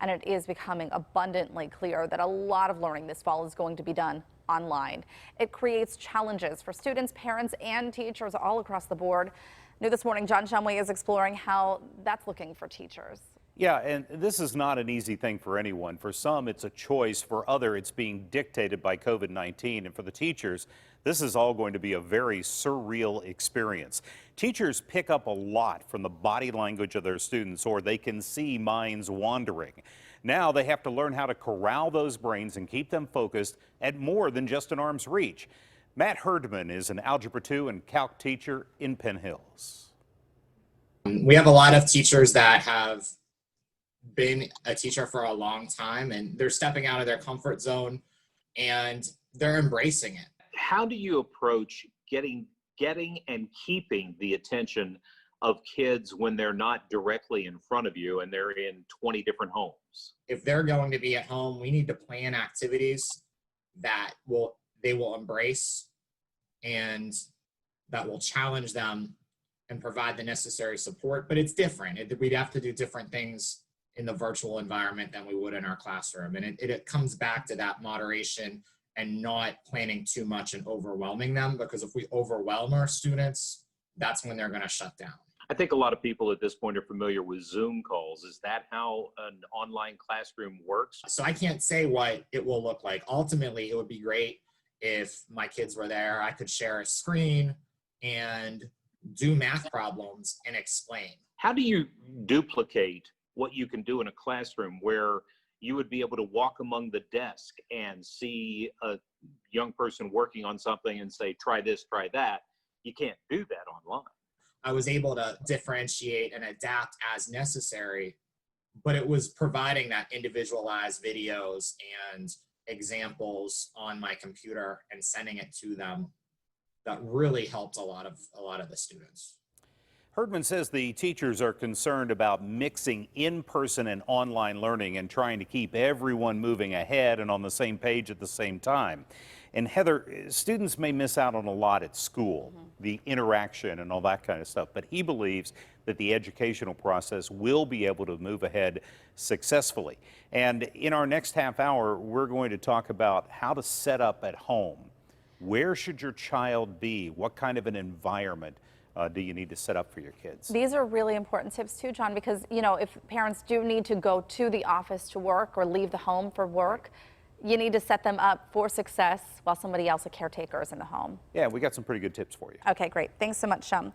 and it is becoming abundantly clear that a lot of learning this fall is going to be done online. It creates challenges for students, parents, and teachers all across the board. New this morning, John Shumway is exploring how that's looking for teachers. Yeah, and this is not an easy thing for anyone. For some, it's a choice. For others, it's being dictated by COVID-19. And for the teachers, this is all going to be a very surreal experience. Teachers pick up a lot from the body language of their students, or they can see minds wandering. Now they have to learn how to corral those brains and keep them focused at more than just an arm's reach. Matt Herdman is an Algebra 2 and Calc teacher in Penn Hills. We have a lot of teachers that have been a teacher for a long time, and they're stepping out of their comfort zone and they're embracing it. How do you approach getting and keeping the attention of kids when they're not directly in front of you and they're in 20 different homes? If they're going to be at home, we need to plan activities that they will embrace and that will challenge them and provide the necessary support. But it's different. We'd have to do different things in the virtual environment than we would in our classroom. And it comes back to that moderation and not planning too much and overwhelming them, because if we overwhelm our students, that's when they're going to shut down. I think a lot of people at this point are familiar with Zoom calls. Is that how an online classroom works? So I can't say what it will look like. Ultimately, it would be great if my kids were there. I could share a screen and do math problems and explain. How do you duplicate what you can do in a classroom where you would be able to walk among the desk and see a young person working on something and say, try this, try that? You can't do that online. I was able to differentiate and adapt as necessary, but it was providing that individualized videos and examples on my computer and sending it to them that really helped a lot of the students. Herdman says the teachers are concerned about mixing in-person and online learning and trying to keep everyone moving ahead and on the same page at the same time. And Heather, students may miss out on a lot at school, the interaction and all that kind of stuff, but he believes that the educational process will be able to move ahead successfully. And in our next half hour, we're going to talk about how to set up at home. Where should your child be? What kind of an environment do you need to set up for your kids? These are really important tips too, John, because, you know, if parents do need to go to the office to work or leave the home for work, you need to set them up for success while somebody else, a caretaker, is in the home. Yeah, we got some pretty good tips for you. Okay, great. Thanks so much, Shum.